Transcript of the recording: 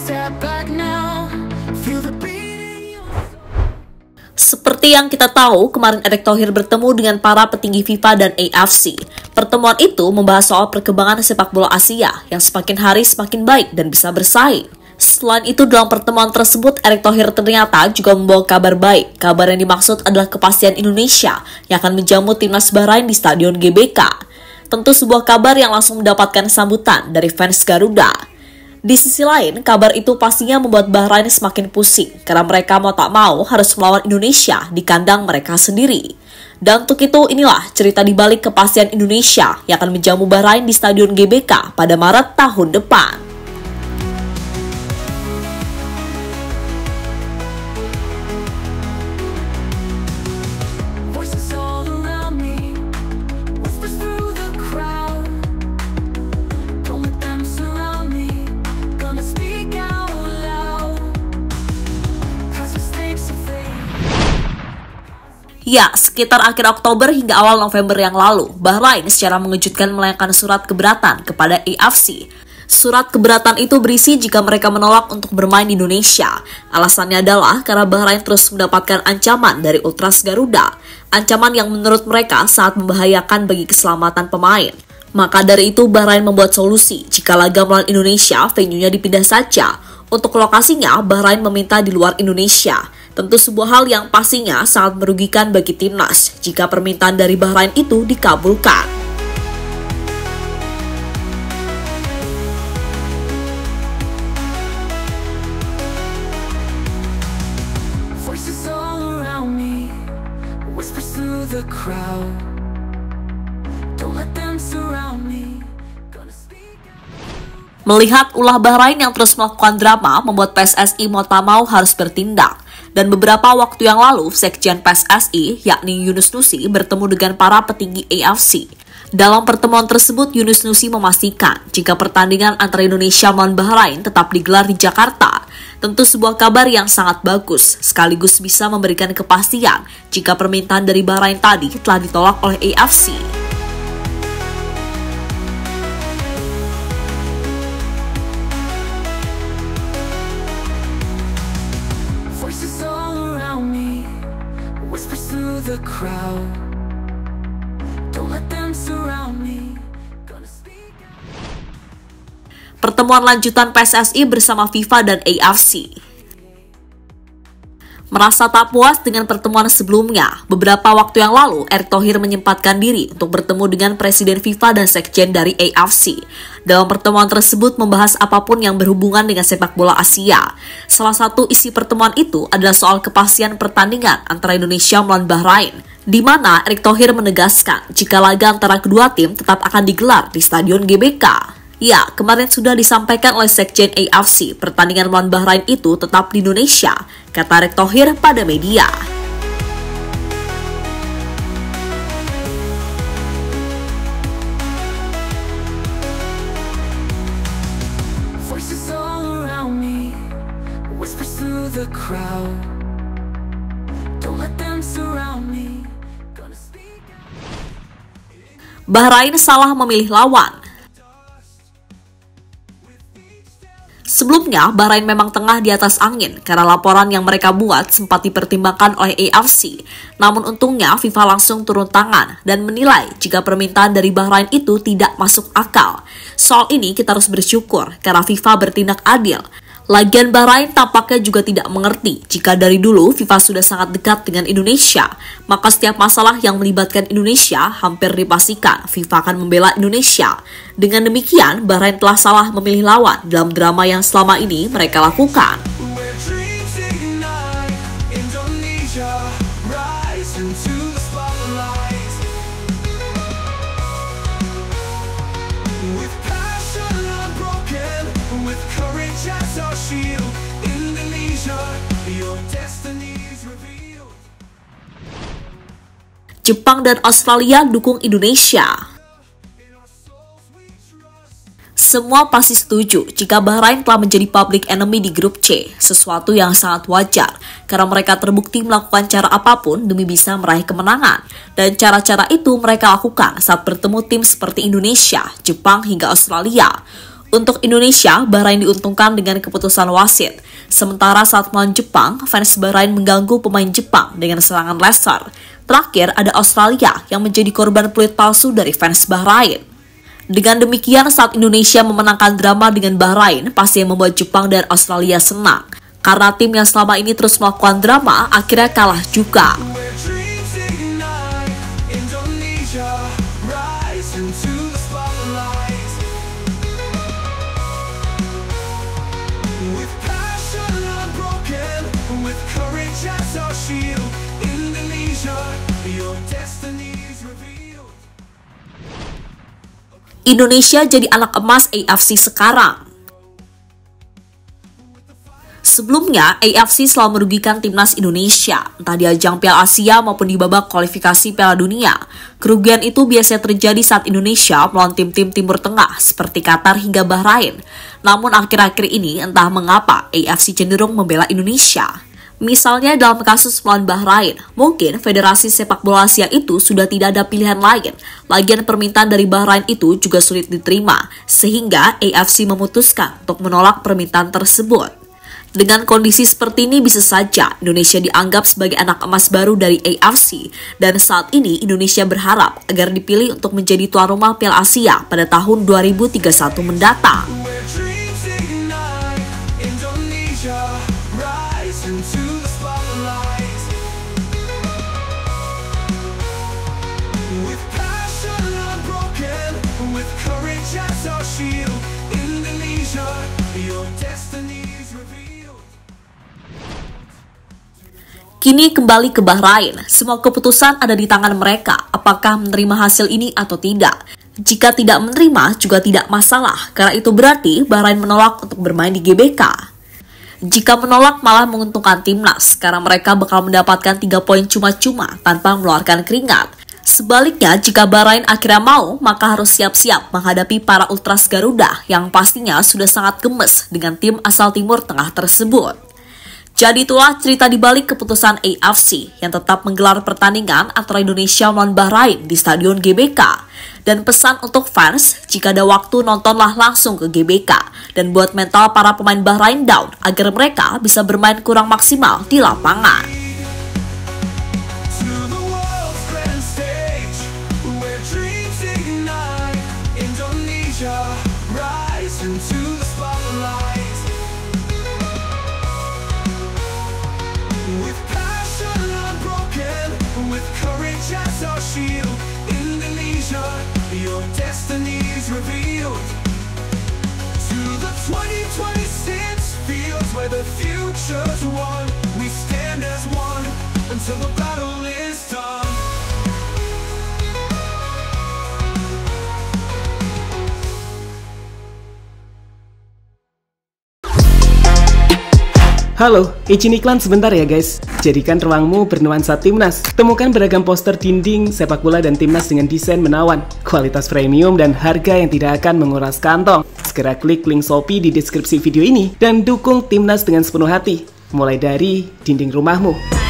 step back now. Feel the beat in your Seperti yang kita tahu, kemarin Erick Thohir bertemu dengan para petinggi FIFA dan AFC. Pertemuan itu membahas soal perkembangan sepak bola Asia yang semakin hari semakin baik dan bisa bersaing. Selain itu, dalam pertemuan tersebut, Erick Thohir ternyata juga membawa kabar baik. Kabar yang dimaksud adalah kepastian Indonesia yang akan menjamu timnas Bahrain di Stadion GBK. Tentu sebuah kabar yang langsung mendapatkan sambutan dari fans Garuda. Di sisi lain, kabar itu pastinya membuat Bahrain semakin pusing karena mereka mau tak mau harus melawan Indonesia di kandang mereka sendiri. Dan untuk itu, inilah cerita di balik kepastian Indonesia yang akan menjamu Bahrain di Stadion GBK pada Maret tahun depan. voices all around me, whispers through the crowd. Don't let them surround me, gonna speak out loud. Past mistakes will fade. Ya, sekitar akhir Oktober hingga awal November yang lalu, Bahrain secara mengejutkan melayangkan surat keberatan kepada AFC. Surat keberatan itu berisi jika mereka menolak untuk bermain di Indonesia. Alasannya adalah karena Bahrain terus mendapatkan ancaman dari Ultras Garuda. Ancaman yang menurut mereka sangat membahayakan bagi keselamatan pemain. Maka dari itu Bahrain membuat solusi jika laga melawan Indonesia, venue-nya dipindah saja. Untuk lokasinya, Bahrain meminta di luar Indonesia. Tentu sebuah hal yang pastinya sangat merugikan bagi timnas jika permintaan dari Bahrain itu dikabulkan. Voices all around me, whispers through the crowd. Don't let them surround me, gonna speak out. Melihat ulah Bahrain yang terus melakukan drama membuat PSSI mau tak mau harus bertindak. Dan beberapa waktu yang lalu, Sekjen PSSI, yakni Yunus Nusi, bertemu dengan para petinggi AFC. Dalam pertemuan tersebut, Yunus Nusi memastikan jika pertandingan antara Indonesia melawan Bahrain tetap digelar di Jakarta. Tentu sebuah kabar yang sangat bagus, sekaligus bisa memberikan kepastian jika permintaan dari Bahrain tadi telah ditolak oleh AFC. Voices all around me, whispers through the crowd. Don't let them surround me, gonna speak out. Pertemuan lanjutan PSSI bersama FIFA dan AFC. Merasa tak puas dengan pertemuan sebelumnya, beberapa waktu yang lalu Erick Thohir menyempatkan diri untuk bertemu dengan Presiden FIFA dan Sekjen dari AFC. Dalam pertemuan tersebut membahas apapun yang berhubungan dengan sepak bola Asia. Salah satu isi pertemuan itu adalah soal kepastian pertandingan antara Indonesia melawan Bahrain, di mana Erick Thohir menegaskan jika laga antara kedua tim tetap akan digelar di Stadion GBK. Ya, kemarin sudah disampaikan oleh Sekjen AFC, pertandingan melawan Bahrain itu tetap di Indonesia, kata Erick Thohir pada media. Voices all around me, whispers through the crowd. Don't let them surround me, gonna speak out. Bahrain salah memilih lawan. Sebelumnya, Bahrain memang tengah di atas angin karena laporan yang mereka buat sempat dipertimbangkan oleh AFC. Namun untungnya FIFA langsung turun tangan dan menilai jika permintaan dari Bahrain itu tidak masuk akal. Soal ini kita harus bersyukur karena FIFA bertindak adil. Lagian Bahrain tampaknya juga tidak mengerti jika dari dulu FIFA sudah sangat dekat dengan Indonesia. Maka setiap masalah yang melibatkan Indonesia hampir dipastikan FIFA akan membela Indonesia. Dengan demikian, Bahrain telah salah memilih lawan dalam drama yang selama ini mereka lakukan. Where dreams ignite, Indonesia rise into the spotlight. With passion unbroken, with courage as our shield, Indonesia, your destiny is revealed. Jepang dan Australia dukung Indonesia. Semua pasti setuju jika Bahrain telah menjadi public enemy di grup C, sesuatu yang sangat wajar karena mereka terbukti melakukan cara apapun demi bisa meraih kemenangan. Dan cara-cara itu mereka lakukan saat bertemu tim seperti Indonesia, Jepang hingga Australia. Untuk Indonesia, Bahrain diuntungkan dengan keputusan wasit. Sementara saat melawan Jepang, fans Bahrain mengganggu pemain Jepang dengan serangan laser. Terakhir, ada Australia yang menjadi korban peluit palsu dari fans Bahrain. Dengan demikian, saat Indonesia memenangkan drama dengan Bahrain, pasti yang membuat Jepang dan Australia senang. Karena tim yang selama ini terus melakukan drama, akhirnya kalah juga. Indonesia jadi anak emas AFC sekarang. Sebelumnya, AFC selalu merugikan timnas Indonesia, entah di ajang Piala Asia maupun di babak kualifikasi Piala Dunia. Kerugian itu biasanya terjadi saat Indonesia melawan tim-tim Timur Tengah seperti Qatar hingga Bahrain. Namun akhir-akhir ini entah mengapa AFC cenderung membela Indonesia. Misalnya dalam kasus melawan Bahrain, mungkin Federasi Sepak Bola Asia itu sudah tidak ada pilihan lain. Lagian permintaan dari Bahrain itu juga sulit diterima, sehingga AFC memutuskan untuk menolak permintaan tersebut. Dengan kondisi seperti ini bisa saja Indonesia dianggap sebagai anak emas baru dari AFC, dan saat ini Indonesia berharap agar dipilih untuk menjadi tuan rumah Piala Asia pada tahun 2031 mendatang. Kini kembali ke Bahrain, semua keputusan ada di tangan mereka, apakah menerima hasil ini atau tidak. Jika tidak menerima, juga tidak masalah, karena itu berarti Bahrain menolak untuk bermain di GBK. Jika menolak malah menguntungkan timnas, karena mereka bakal mendapatkan 3 poin cuma-cuma tanpa mengeluarkan keringat. Sebaliknya, jika Bahrain akhirnya mau, maka harus siap-siap menghadapi para Ultras Garuda yang pastinya sudah sangat gemes dengan tim asal Timur Tengah tersebut. Jadi itulah cerita di balik keputusan AFC yang tetap menggelar pertandingan antara Indonesia melawan Bahrain di Stadion GBK. Dan pesan untuk fans, jika ada waktu nontonlah langsung ke GBK dan buat mental para pemain Bahrain down agar mereka bisa bermain kurang maksimal di lapangan. Your destiny is revealed to the 2026 fields where the future's won. We stand as one until the battle is done. Halo, izin iklan sebentar ya guys. Jadikan ruangmu bernuansa timnas. Temukan beragam poster dinding, sepak bola dan timnas dengan desain menawan, kualitas premium dan harga yang tidak akan menguras kantong. Segera klik link Shopee di deskripsi video ini dan dukung timnas dengan sepenuh hati. Mulai dari dinding rumahmu.